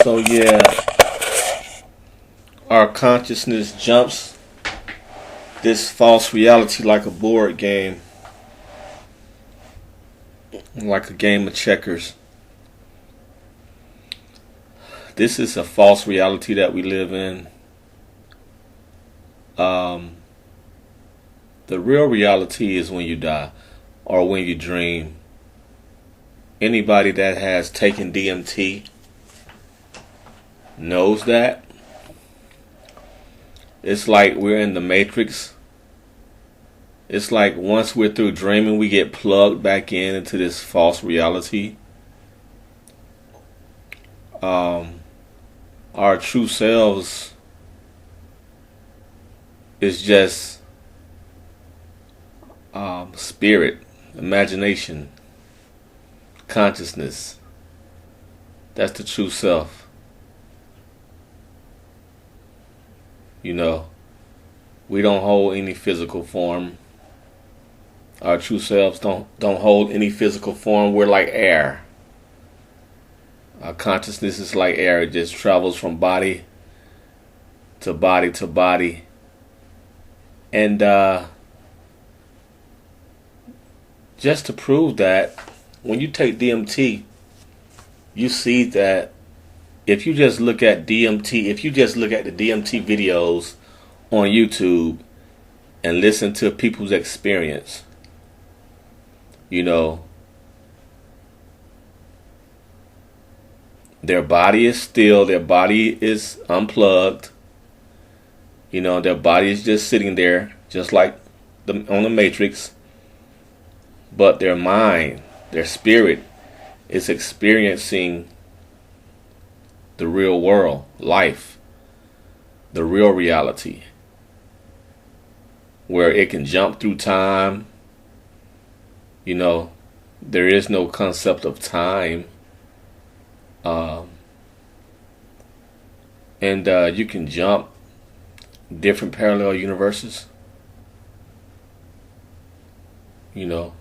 So yeah, our consciousness jumps this false reality like a board game, like a game of checkers. This is a false reality that we live in. The real reality is when you die or when you dream. Anybody that has taken DMT knows that. It's like we're in the Matrix. It's like once we're through dreaming, we get plugged back into this false reality. Our true selves is just spirit, imagination, consciousness. That's the true self. You know, we don't hold any physical form. Our true selves don't hold any physical form. We're like air. Our consciousness is like air. It just travels from body to body to body. And just to prove that, when you take DMT, you see that if you just look at DMT, if you just look at the DMT videos on YouTube and listen to people's experience, you know, their body is still, their body is unplugged. You know, their body is just sitting there, just like on the Matrix. But their mind, their spirit, is experiencing the real world, life, the real reality, where it can jump through time. You know, there is no concept of time. And you can jump different parallel universes. You know,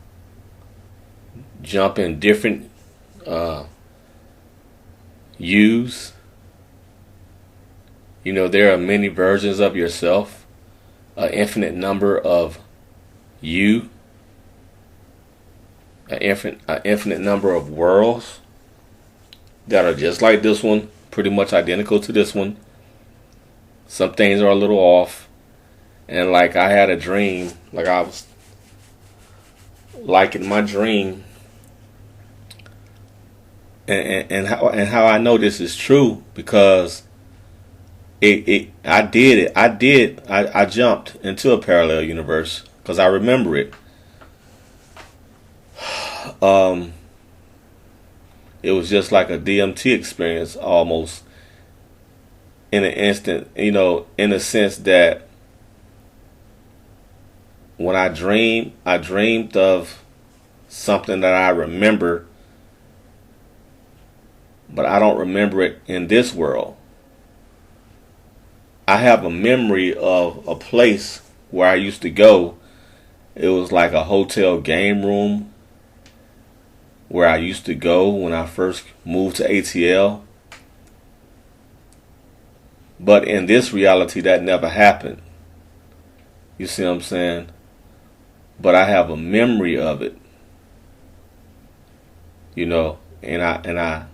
jump in different yous. You know, there are many versions of yourself, an infinite number of you, an infinite number of worlds that are just like this one, pretty much identical to this one. Some things are a little off. And like I had a dream, like I was, like in my dream, and how I know this is true, because I jumped into a parallel universe because I remember it. It was just like a DMT experience almost, in an instant, you know, in the sense that when I dreamed of something that I remember, but I don't remember it in this world. I have a memory of a place where I used to go. It was like a hotel game room where I used to go when I first moved to ATL. But in this reality, that never happened. You see what I'm saying? But I have a memory of it. You know, and I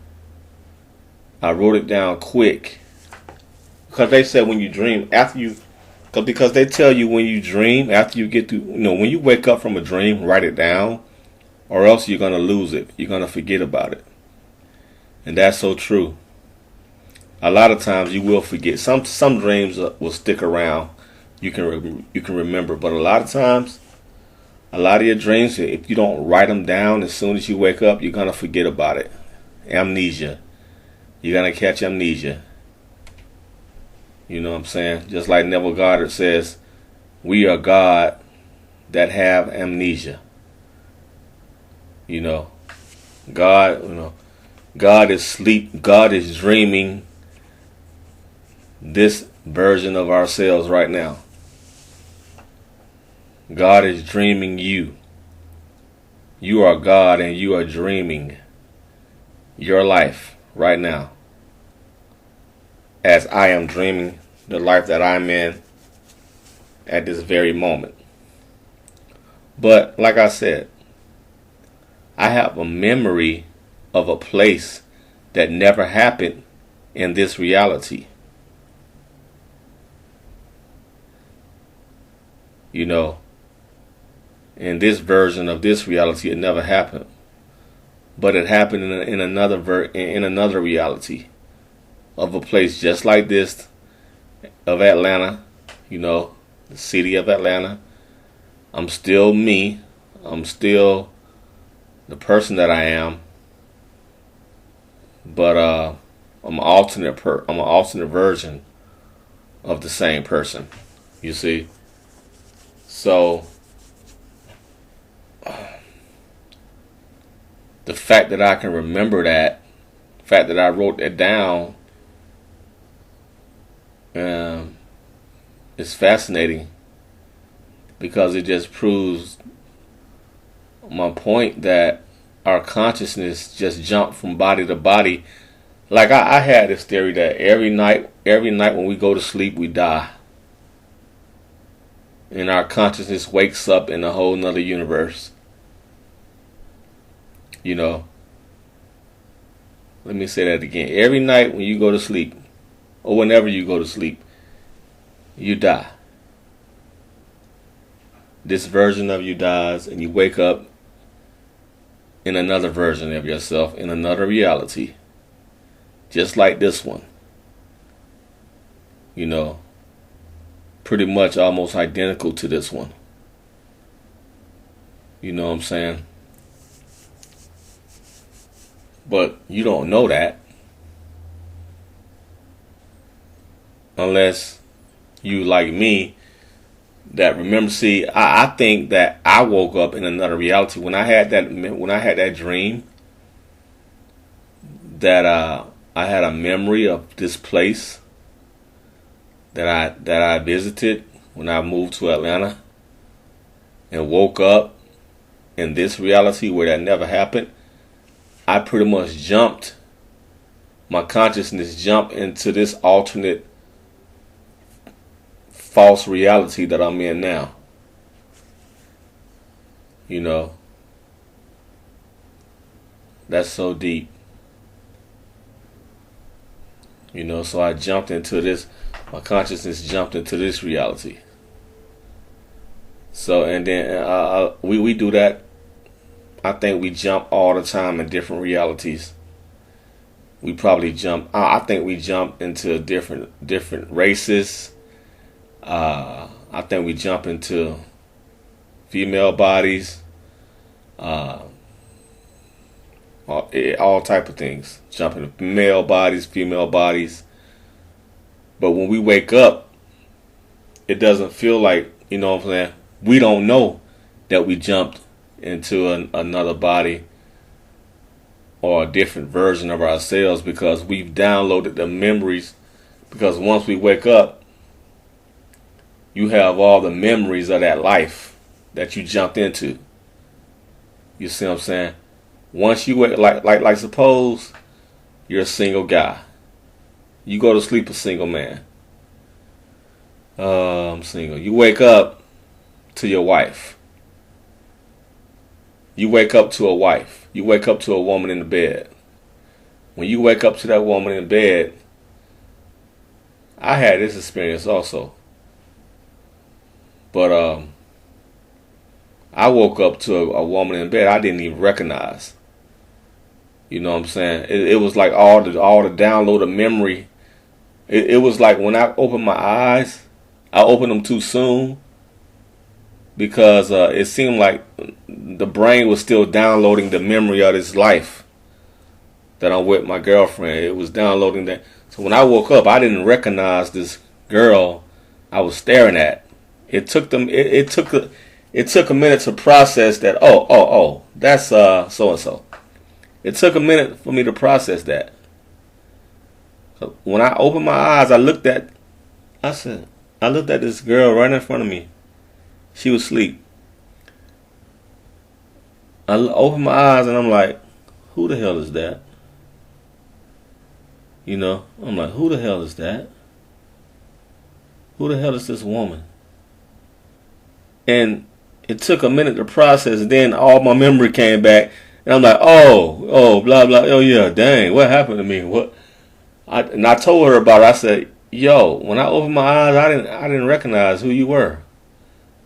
wrote it down quick. Because they said when you dream, because they tell you when you dream, after you get to, you know, when you wake up from a dream, write it down, or else you're going to lose it. You're going to forget about it. And that's so true. A lot of times you will forget. Some dreams will stick around. You can remember, but a lot of times, a lot of your dreams, if you don't write them down as soon as you wake up, you're going to forget about it. Amnesia. You're going to catch amnesia. You know what I'm saying? Just like Neville Goddard says, we are God that have amnesia. You know, God is sleep. God is dreaming this version of ourselves right now. God is dreaming you. You are God and you are dreaming your life right now. as I am dreaming the life that I'm in at this very moment. But like I said, I have a memory of a place that never happened in this reality. You know, in this version of this reality, it never happened, but it happened in another reality of a place just like this, of Atlanta. You know, the city of Atlanta. I'm still me. I'm still the person that I am, but I'm an alternate version of the same person. You see, so the fact that I can remember that, the fact that I wrote that down, is fascinating because it just proves my point that our consciousness just jumped from body to body. Like I had this theory that every night when we go to sleep, we die. And our consciousness wakes up in a whole nother universe. You know, let me say that again. Every night when you go to sleep, or whenever you go to sleep, you die. This version of you dies, and you wake up in another version of yourself, in another reality, just like this one. You know, pretty much almost identical to this one. You know what I'm saying? But you don't know that unless you, like me, that remember. See, I think that I woke up in another reality when I had that dream. That I had a memory of this place that I visited when I moved to Atlanta, and woke up in this reality where that never happened. I pretty much jumped. My consciousness jumped into this alternate false reality that I'm in now. You know, that's so deep. You know, so I jumped into this. My consciousness jumped into this reality. So, and then we do that. I think we jump all the time in different realities. We probably jump. I think we jump into different races. I think we jump into female bodies. All type of things. Jump into male bodies, female bodies. But when we wake up, it doesn't feel like, you know what I'm saying? We don't know that we jumped into another body or a different version of ourselves because we've downloaded the memories. Because once we wake up, you have all the memories of that life that you jumped into. You see what I'm saying? Once you wake, like suppose you're a single guy. You go to sleep a single man. I'm single. You wake up to your wife. You wake up to a wife. You wake up to a woman in the bed. When you wake up to that woman in bed, I had this experience also. But I woke up to a woman in bed I didn't even recognize. You know what I'm saying? It was like all the downloaded memory. It was like when I opened my eyes, I opened them too soon because it seemed like the brain was still downloading the memory of this life that I'm with my girlfriend. It was downloading that. So when I woke up, I didn't recognize this girl I was staring at. It took them. It took a minute to process that. Oh, that's so and so. It took a minute for me to process that. So when I opened my eyes, I looked at this girl right in front of me. She was asleep. I opened my eyes and I'm like, who the hell is that? You know, I'm like, who the hell is that? Who the hell is this woman? And it took a minute to process, and then all my memory came back, and I'm like, blah blah, oh yeah, dang, what happened to me? And I told her about it. I said, yo, when I opened my eyes, I didn't recognize who you were.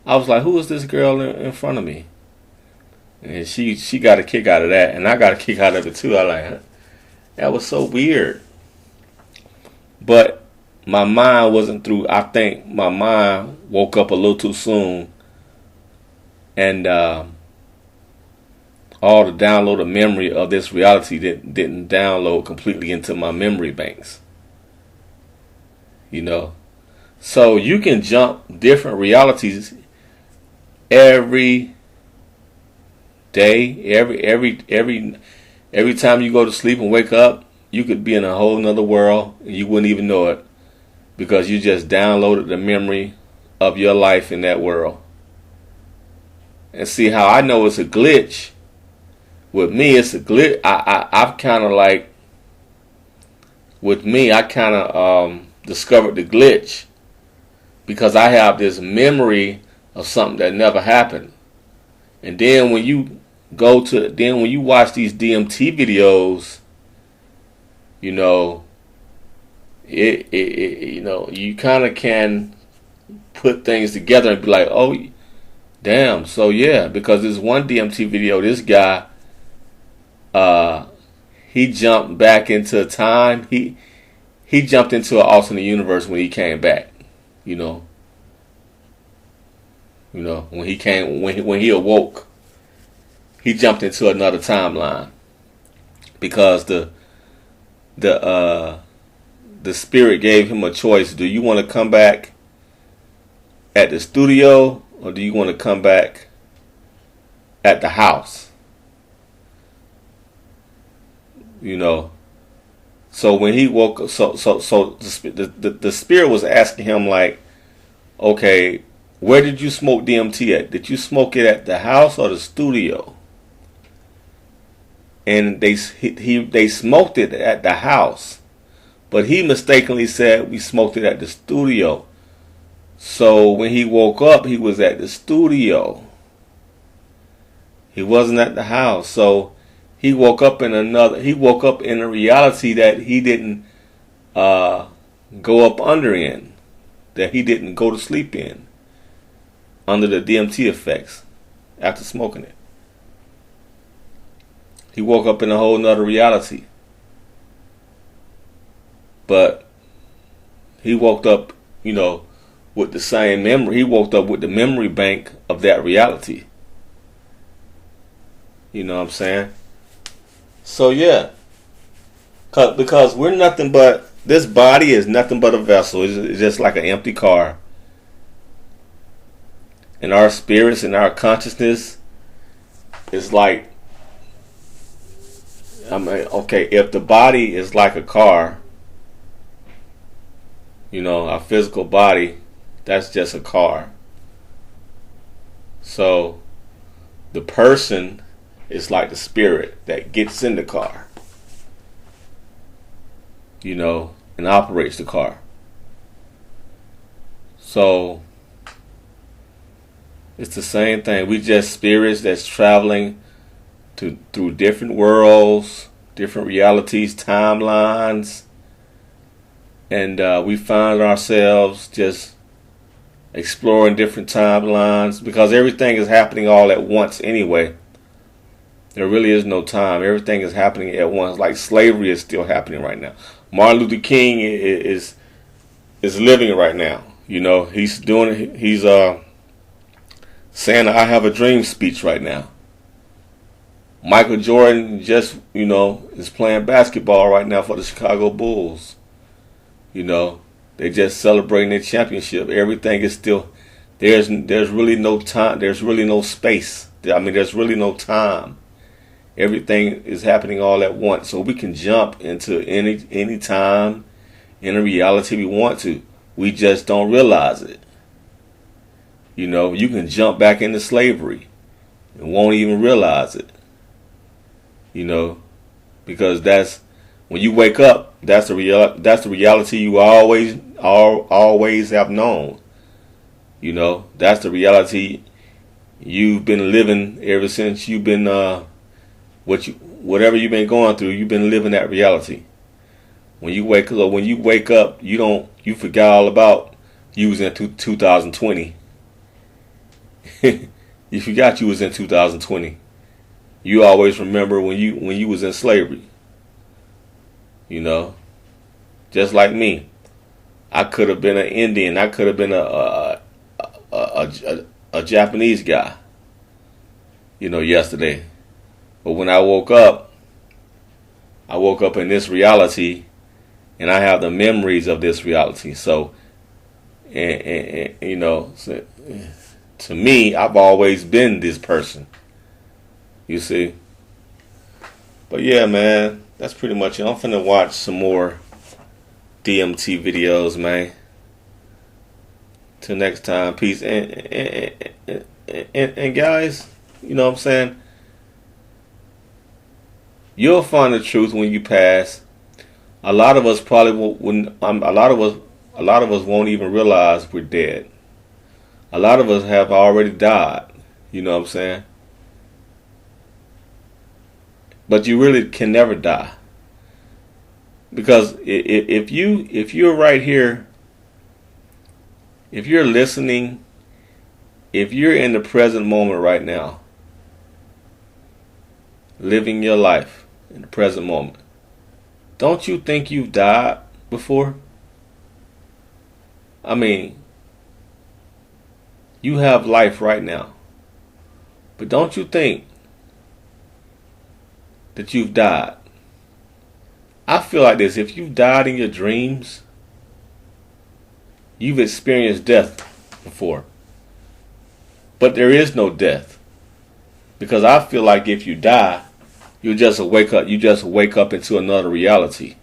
I was like, who is this girl in front of me? And she got a kick out of that, and I got a kick out of it too. I like, that was so weird. But my mind wasn't through. I think my mind woke up a little too soon, and all the downloaded memory of this reality didn't download completely into my memory banks. You know, so you can jump different realities every day, every time you go to sleep and wake up. You could be in a whole nother world and you wouldn't even know it, because you just downloaded the memory of your life in that world. And see how I know it's a glitch. With me, it's a glitch. I've kind of like, with me, I kind of discovered the glitch because I have this memory of something that never happened. And then when you when you watch these DMT videos, you know, you know, you kind of can put things together and be like, oh, damn. So yeah, because this one DMT video, this guy, he jumped back into time. He jumped into an alternate universe when he came back. You know, when he awoke, he jumped into another timeline because the spirit gave him a choice. Do you want to come back at the studio, or do you want to come back at the house? You know. So when he woke up, so the spirit was asking him like, okay, where did you smoke DMT at? Did you smoke it at the house or the studio? And they smoked it at the house, but he mistakenly said we smoked it at the studio. So when he woke up, he was at the studio. He wasn't at the house. So he woke up in a reality that he didn't go up under in, that he didn't go to sleep in, under the DMT effects after smoking it. He woke up in a whole nother reality. But he woke up, you know, with the same memory. He woke up with the memory bank of that reality. You know what I'm saying? So yeah, because we're nothing but, this body is nothing but a vessel. It's just like an empty car. And our spirits and our consciousness is like, I mean, okay, if the body is like a car, you know, our physical body, that's just a car. So the person is like the spirit that gets in the car, you know, and operates the car. So it's the same thing. We just spirits that's traveling through different worlds, different realities, timelines, and we find ourselves just exploring different timelines because everything is happening all at once anyway. There really is no time. Everything is happening at once. Like slavery is still happening right now. Martin Luther King is living right now. You know, he's saying "I have a dream" speech right now. Michael Jordan just, you know, is playing basketball right now for the Chicago Bulls. You know, they just celebrating their championship. Everything is still, there's really no time. There's really no space. I mean, there's really no time. Everything is happening all at once. So we can jump into any time, any reality we want to. We just don't realize it. You know, you can jump back into slavery and won't even realize it. You know, because that's When you wake up, that's the reality you always have known. You know, that's the reality you've been living ever since you've been whatever you've been going through. You've been living that reality. When you wake up, you forgot all about you was in 2020. You forgot you was in 2020. You always remember when you was in slavery. You know, just like me, I could have been an Indian. I could have been a Japanese guy. You know, yesterday. But when I woke up in this reality, and I have the memories of this reality. So, and you know, so, to me, I've always been this person. You see? But yeah, man, that's pretty much it. I'm finna watch some more DMT videos, man. Till next time, peace. And guys, you know what I'm saying? You'll find the truth when you pass. A lot of us probably wouldn't. A lot of us won't even realize we're dead. A lot of us have already died. You know what I'm saying? But you really can never die, because if you're right here, if you're listening, if you're in the present moment right now, living your life in the present moment, don't you think you've died before? I mean, you have life right now, but don't you think that you've died? I feel like this: if you've died in your dreams, you've experienced death before. But there is no death, because I feel like if you die, you just wake up. You just wake up into another reality.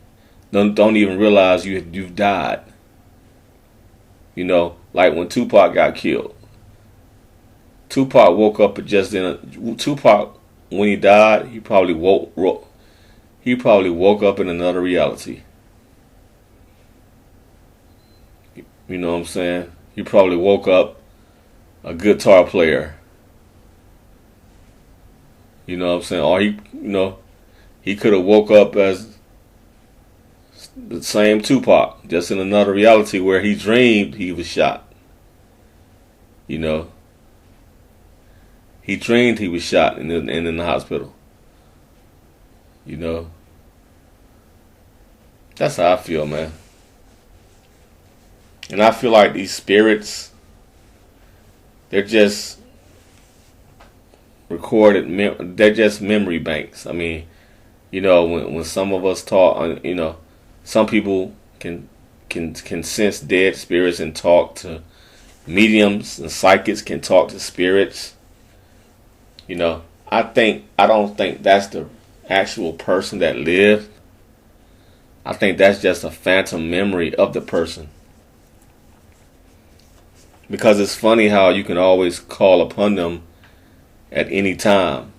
Don't even realize you've died. You know, like when Tupac got killed. Tupac woke up Tupac, when he died, he probably woke up in another reality. You know what I'm saying? He probably woke up a guitar player. You know what I'm saying? Or he could have woke up as the same Tupac, just in another reality where he dreamed he was shot. You know, he dreamed he was shot and in the hospital. You know, that's how I feel, man. And I feel like these spirits, they're just they're just memory banks. I mean, you know, when some of us talk, you know, some people can sense dead spirits and talk to mediums, and psychics can talk to spirits. You know, I don't think that's the actual person that lived. I think that's just a phantom memory of the person. Because it's funny how you can always call upon them at any time.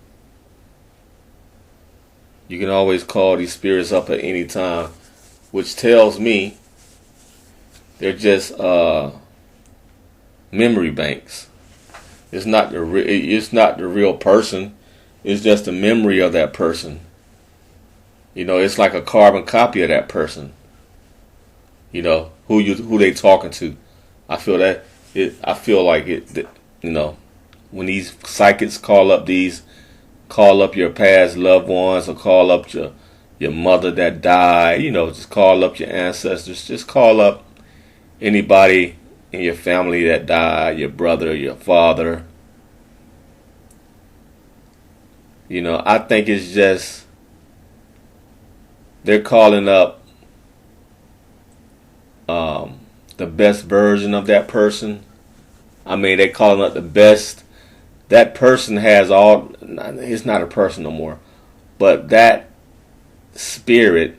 You can always call these spirits up at any time, which tells me they're just memory banks. It's not the real person. It's just a memory of that person. You know, it's like a carbon copy of that person. You know, who they talking to. I feel like it. You know, when these psychics call up your past loved ones, or call up your mother that died. You know, just call up your ancestors. Just call up anybody in your family that died. Your brother, your father. You know, I think it's just they're calling up the best version of that person. I mean, they're calling up the best. That person has all. It's not a person no more, but that spirit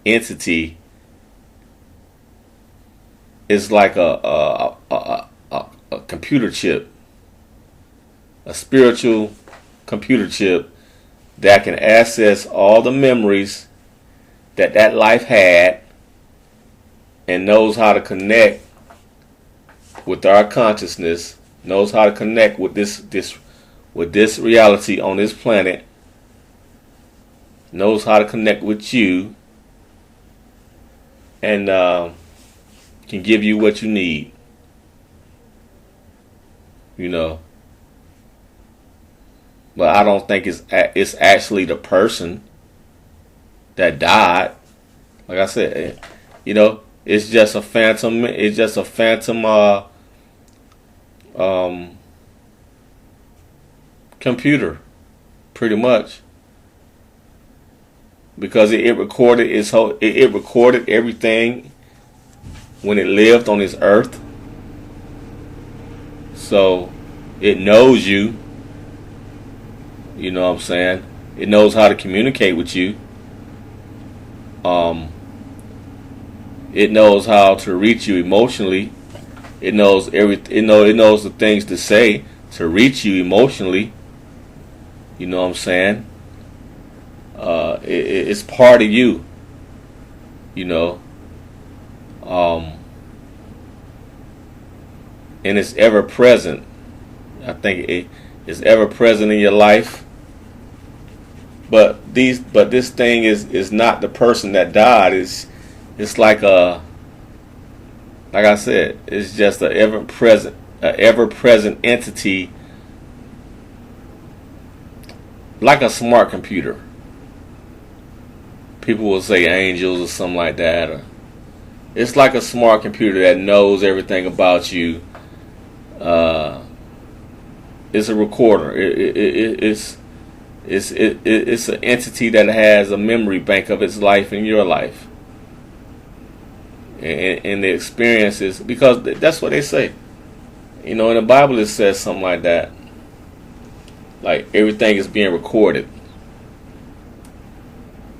entity is like a computer chip, a spiritual computer chip that can access all the memories that life had, and knows how to connect with our consciousness, knows how to connect with this reality on this planet, knows how to connect with you, and can give you what you need. You know, but I don't think it's actually the person that died. Like I said, you know, it's just a phantom. It's just a phantom computer, pretty much, because it recorded it recorded everything when it lived on this earth. So it knows you. You know what I'm saying? It knows how to communicate with you. It knows how to reach you emotionally. It knows It knows the things to say to reach you emotionally. You know what I'm saying? It's part of you. You know. And it's ever present. I think it is ever present in your life. But this thing is not the person that died. It's like I said, it's just an ever present entity, like a smart computer. People will say angels or something like that. Or it's like a smart computer that knows everything about you. It's a recorder. It's an entity that has a memory bank of its life and your life, and the experiences, because that's what they say. You know, in the Bible it says something like that. Like everything is being recorded.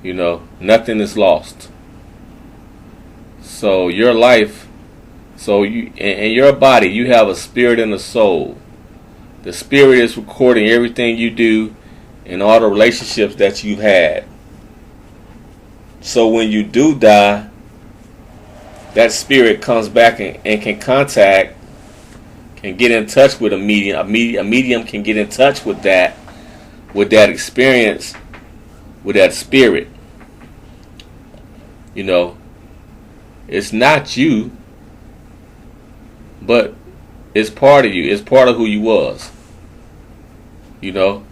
You know, nothing is lost. So your life, so you and your body, you have a spirit and a soul. The spirit is recording everything you do and all the relationships that you've had. So when you do die, that spirit comes back and can contact, can get in touch with a medium. A medium can get in touch with that experience, with that spirit. You know, it's not you, but it's part of you. It's part of who you was. You know,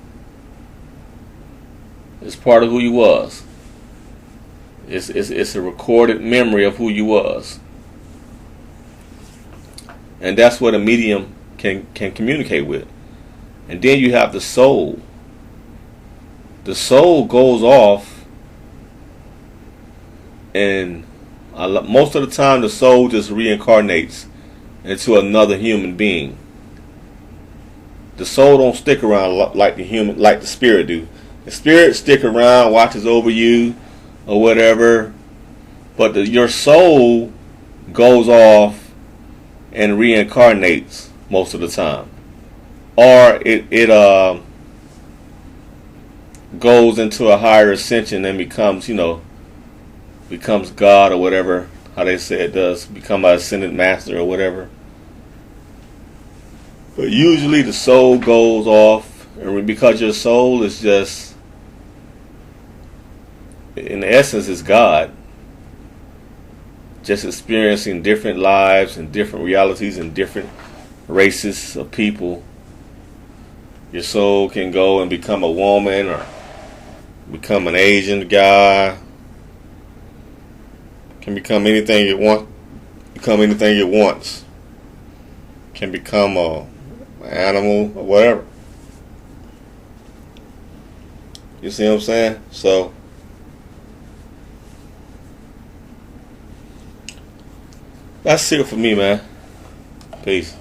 it's part of who you was. It's a recorded memory of who you was, and that's what a medium can communicate with. And then you have the soul. The soul goes off, and most of the time the soul just reincarnates into another human being. The soul don't stick around like the spirit do. The spirit stick around, watches over you, or whatever. But your soul goes off and reincarnates most of the time, or it goes into a higher ascension and becomes God or whatever. How they say it does, become an ascended master or whatever. But usually the soul goes off, and because your soul is just, in essence, is God, just experiencing different lives and different realities and different races of people. Your soul can go and become a woman, or become an Asian guy, can become anything it wants, can become an animal or whatever. You see what I'm saying? So that's it for me, man. Peace.